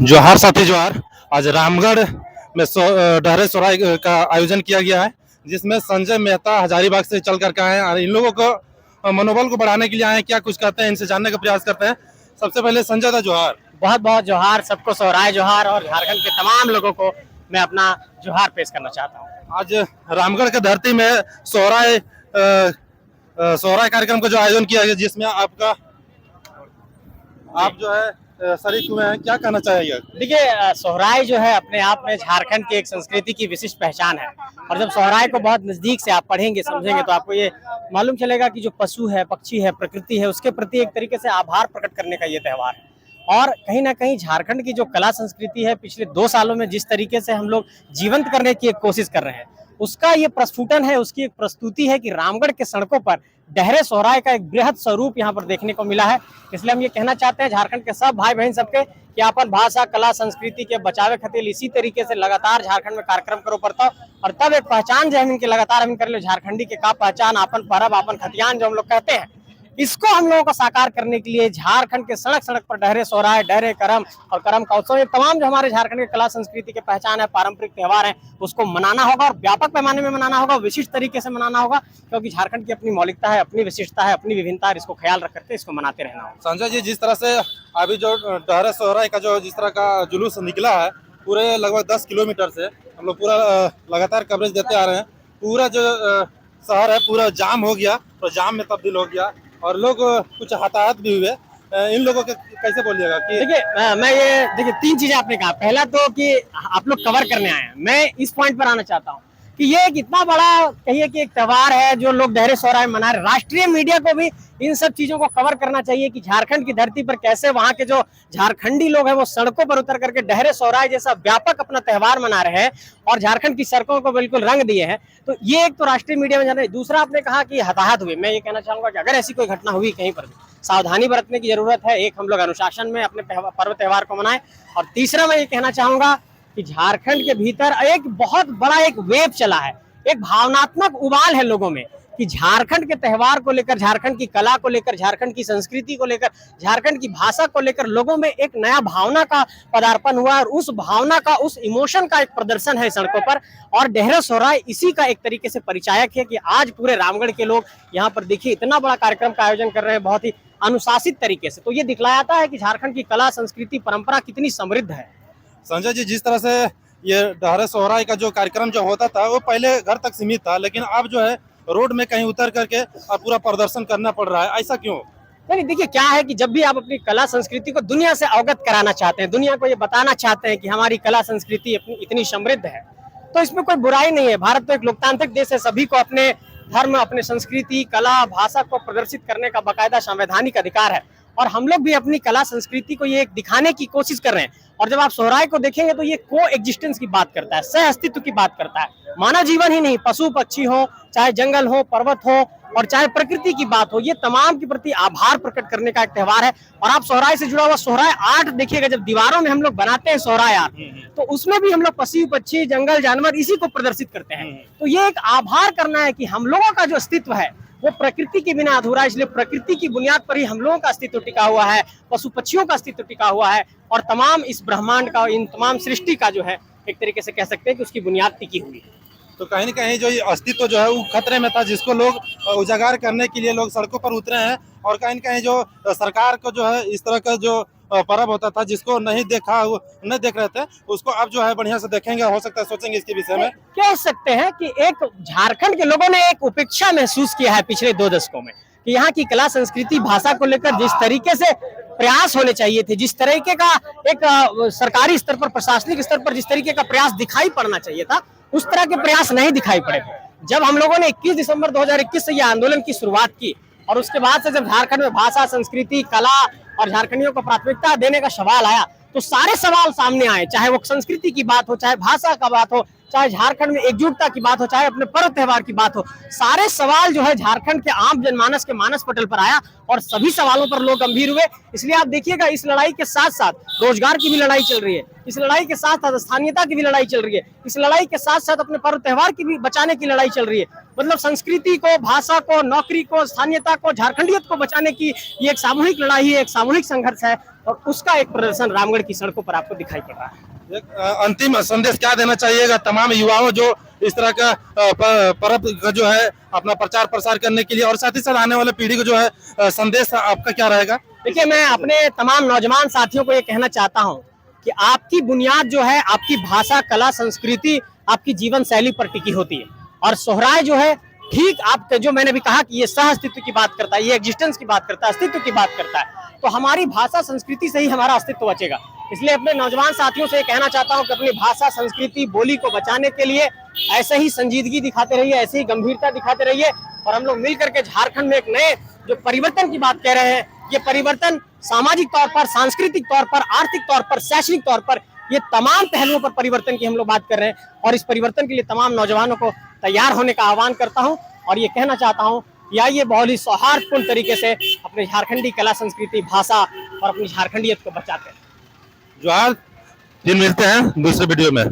जोहार साथी जोहार। आज रामगढ़ में डहरे सोराय का आयोजन किया गया है, जिसमें संजय मेहता हजारीबाग से चल कर के आए हैं और इन लोगों को मनोबल को बढ़ाने के लिए आए हैं। क्या कुछ कहते हैं, इनसे जानने का प्रयास करते हैं। सबसे पहले संजय दा जोहार। बहुत बहुत जोहार, सबको सोहराय जोहार और झारखंड के तमाम लोगों को मैं अपना जोहार पेश करना चाहता हूँ। आज रामगढ़ की धरती में सोहराय कार्यक्रम का जो आयोजन किया गया, जिसमें आप जो है शरीक हुए हैं, क्या कहना चाहेंगे? देखिए, सोहराय जो है अपने आप में झारखंड की एक संस्कृति की विशिष्ट पहचान है। और जब सोहराय को बहुत नजदीक से आप पढ़ेंगे समझेंगे तो आपको ये मालूम चलेगा कि जो पशु है, पक्षी है, प्रकृति है, उसके प्रति एक तरीके से आभार प्रकट करने का ये त्योहार है। और कहीं ना कहीं झारखंड की जो कला संस्कृति है, पिछले 2 सालों में जिस तरीके से हम लोग जीवंत करने की एक कोशिश कर रहे हैं, उसका ये प्रस्फुटन है, उसकी एक प्रस्तुति है कि रामगढ़ के सड़कों पर डहरे सोहराय का एक बृहद स्वरूप यहाँ पर देखने को मिला है। इसलिए हम ये कहना चाहते हैं झारखंड के सब भाई बहन सबके कि अपन भाषा, कला, संस्कृति के बचावे खातिर इसी तरीके से लगातार झारखंड में कार्यक्रम करो पड़ता और तब एक पहचान जो हम इनके लगातार हम कर ले झारखंडी के का पहचान, अपन परब, अपन खतियान जो हम लोग कहते हैं, इसको हम लोगों को साकार करने के लिए झारखंड के सड़क सड़क पर डहरे सोहराय, डहरे करम और करम का उत्सव, ये तमाम जो हमारे झारखंड के कला संस्कृति के पहचान है, पारंपरिक त्योहार है, उसको मनाना होगा और व्यापक पैमाने में मनाना होगा, विशिष्ट तरीके से मनाना होगा, क्योंकि झारखंड की अपनी मौलिकता है, अपनी विशिष्टता है, अपनी विभिन्नता है, इसको ख्याल रख करके इसको मनाते रहना होगा। संजय जी, जिस तरह से अभी जो डहरे सोहराय का जो जिस तरह का जुलूस निकला है, पूरे लगभग 10 किलोमीटर से हम लोग पूरा लगातार कवरेज देते आ रहे हैं। पूरा जो शहर है पूरा जाम हो गया, तो जाम में तब्दील हो गया और लोग कुछ हताहत भी हुए। इन लोगों के कैसे बोलिएगा कि देखिए, मैं ये देखिए 3 चीजें आपने कहा। पहला तो कि आप लोग कवर करने आए हैं, मैं इस पॉइंट पर आना चाहता हूँ कि ये एक इतना बड़ा कहिए कि एक त्योहार है जो लोग डहरे सोहराय मना रहे। राष्ट्रीय मीडिया को भी इन सब चीजों को कवर करना चाहिए कि झारखंड की धरती पर कैसे वहां के जो झारखंडी लोग हैं वो सड़कों पर उतर करके डहरे सोहराय जैसा व्यापक अपना त्योहार मना रहे हैं और झारखंड की सड़कों को बिल्कुल रंग दिए हैं। तो ये एक तो राष्ट्रीय मीडिया में जाना है। दूसरा, आपने कहा कि हताहत हुए, मैं ये कहना चाहूंगा कि अगर ऐसी कोई घटना हुई कहीं पर भी, सावधानी बरतने की जरूरत है। एक, हम लोग अनुशासन में अपने पर्व त्योहार को मनाएं। और तीसरा, मैं ये कहना चाहूंगा कि झारखंड के भीतर एक बहुत बड़ा एक वेव चला है, एक भावनात्मक उबाल है लोगों में कि झारखंड के त्योहार को लेकर, झारखंड की कला को लेकर, झारखंड की संस्कृति को लेकर, झारखंड की भाषा को लेकर लोगों में एक नया भावना का पदार्पण हुआ और उस भावना का, उस इमोशन का एक प्रदर्शन है सड़कों पर। और डहरे सोहराय इसी का एक तरीके से परिचायक है कि आज पूरे रामगढ़ के लोग यहाँ पर देखिए इतना बड़ा कार्यक्रम का आयोजन कर रहे हैं, बहुत ही अनुशासित तरीके से। तो ये दिखलाता है कि झारखंड की कला, संस्कृति, परंपरा कितनी समृद्ध है। संजय जी, जिस तरह से ये डहरे सोहराय का जो कार्यक्रम जो होता था वो पहले घर तक सीमित था, लेकिन अब जो है रोड में कहीं उतर करके और पूरा प्रदर्शन करना पड़ रहा है, ऐसा क्यों? नहीं, देखिए क्या है कि जब भी आप अपनी कला संस्कृति को दुनिया से अवगत कराना चाहते हैं, दुनिया को ये बताना चाहते हैं कि हमारी कला संस्कृति इतनी समृद्ध है, तो इसमें कोई बुराई नहीं है। भारत तो एक लोकतांत्रिक देश है, सभी को अपने धर्म, अपने संस्कृति, कला, भाषा को प्रदर्शित करने का बाकायदा संवैधानिक अधिकार है और हम लोग भी अपनी कला संस्कृति को ये दिखाने की कोशिश कर रहे हैं। और जब आप सोहराय को देखेंगे तो ये को एग्जिस्टेंस की बात करता है, सह अस्तित्व की बात करता है। मानव जीवन ही नहीं, पशु पक्षी हो, चाहे जंगल हो, पर्वत हो और चाहे प्रकृति की बात हो, ये तमाम के प्रति आभार प्रकट करने का एक त्योहार है। और आप सोहराय से जुड़ा हुआ सोहराय आर्ट देखिएगा, जब दीवारों में हम लोग बनाते हैं सोहराय आर्ट, तो उसमें भी हम लोग पशु पक्षी, जंगल जानवर इसी को प्रदर्शित करते हैं। तो ये एक आभार करना है कि हम लोगों का जो अस्तित्व है वो प्रकृति के बिना अधूरा है, इसलिए प्रकृति की बुनियाद पर ही हम लोगों का अस्तित्व टिका हुआ है, पशु पक्षियों का अस्तित्व टिका हुआ है और तमाम इस ब्रह्मांड का, इन तमाम सृष्टि का जो है एक तरीके से कह सकते हैं कि उसकी बुनियाद टिकी हुई है। तो कहीं न कहीं जो ये अस्तित्व जो है वो खतरे में था, जिसको लोग उजागर करने के लिए लोग सड़कों पर उतरे हैं। और कहीं न कहीं जो सरकार को जो है इस तरह का जो पर्व होता था जिसको नहीं देख रहे थे, उसको अब जो है बढ़िया से देखेंगे, हो सकता है सोचेंगे इसके विषय में। कह सकते हैं कि एक झारखंड के लोगों ने एक उपेक्षा महसूस किया है पिछले 2 दशकों में कि यहाँ की कला, संस्कृति, भाषा को लेकर जिस तरीके से प्रयास होने चाहिए थे, जिस तरीके का एक सरकारी स्तर पर, प्रशासनिक स्तर पर जिस तरीके का प्रयास दिखाई पड़ना चाहिए था, उस तरह के प्रयास नहीं दिखाई पड़े। जब हम लोगों ने 21 दिसंबर 2021 से यह आंदोलन की शुरुआत की और उसके बाद से जब झारखंड में भाषा, संस्कृति, कला और झारखंडियों को प्राथमिकता देने का सवाल आया, तो सारे सवाल सामने आए, चाहे वो संस्कृति की बात हो, चाहे भाषा का बात हो, चाहे झारखंड में एकजुटता की बात हो, चाहे अपने पर्व त्योहार की बात हो। सारे सवाल जो है झारखंड के आम जनमानस के मानस पटल पर आया और सभी सवालों पर लोग गंभीर हुए। इसलिए आप देखिएगा, इस लड़ाई के साथ साथ रोजगार की भी लड़ाई चल रही है, इस लड़ाई के साथ साथ स्थानीयता की भी लड़ाई चल रही है, इस लड़ाई के साथ साथ अपने पर्व त्योहार की भी बचाने की लड़ाई चल रही है। मतलब संस्कृति को, भाषा को, नौकरी को, स्थानीयता को, झारखंडियत को बचाने की ये एक सामूहिक लड़ाई है, एक सामूहिक संघर्ष है। और उसका एक प्रदर्शन रामगढ़ की सड़कों पर आपको दिखाई पड़ रहा है। एक अंतिम संदेश क्या देना चाहिएगा तमाम युवाओं जो इस तरह का पर्व का जो है अपना प्रचार प्रसार करने के लिए, और साथ ही साथ आने वाले पीढ़ी को जो है संदेश आपका क्या रहेगा? देखिए, मैं अपने तमाम नौजवान साथियों को ये कहना चाहता हूँ कि आपकी बुनियाद जो है आपकी भाषा, कला, संस्कृति, आपकी जीवन शैली पर टिकी होती है। और सोहराय जो है ठीक आप जो मैंने भी कहा कि ये सह अस्तित्व की बात करता है, ये एग्जिस्टेंस की बात करता है, अस्तित्व की बात करता है। तो हमारी भाषा संस्कृति से ही हमारा अस्तित्व बचेगा। इसलिए अपने नौजवान साथियों से कहना चाहता हूं कि अपनी भाषा, संस्कृति, बोली को बचाने के लिए ऐसे ही संजीदगी दिखाते रहिए, ऐसे ही गंभीरता दिखाते रहिए, और हम लोग मिलकर के झारखंड में एक नए जो परिवर्तन की बात कह रहे हैं, ये परिवर्तन सामाजिक तौर पर, सांस्कृतिक तौर पर, आर्थिक तौर पर, शैक्षणिक तौर पर, ये तमाम पहलुओं पर परिवर्तन की हम लोग बात कर रहे हैं। और इस परिवर्तन के लिए तमाम नौजवानों को तैयार होने का आह्वान करता हूं और ये कहना चाहता हूं कि आइए बहुत ही सौहार्दपूर्ण तरीके से अपने झारखंडी कला, संस्कृति, भाषा और अपनी झारखंडियत को बचाते हैं। जोहार, फिर मिलते हैं दूसरे वीडियो में।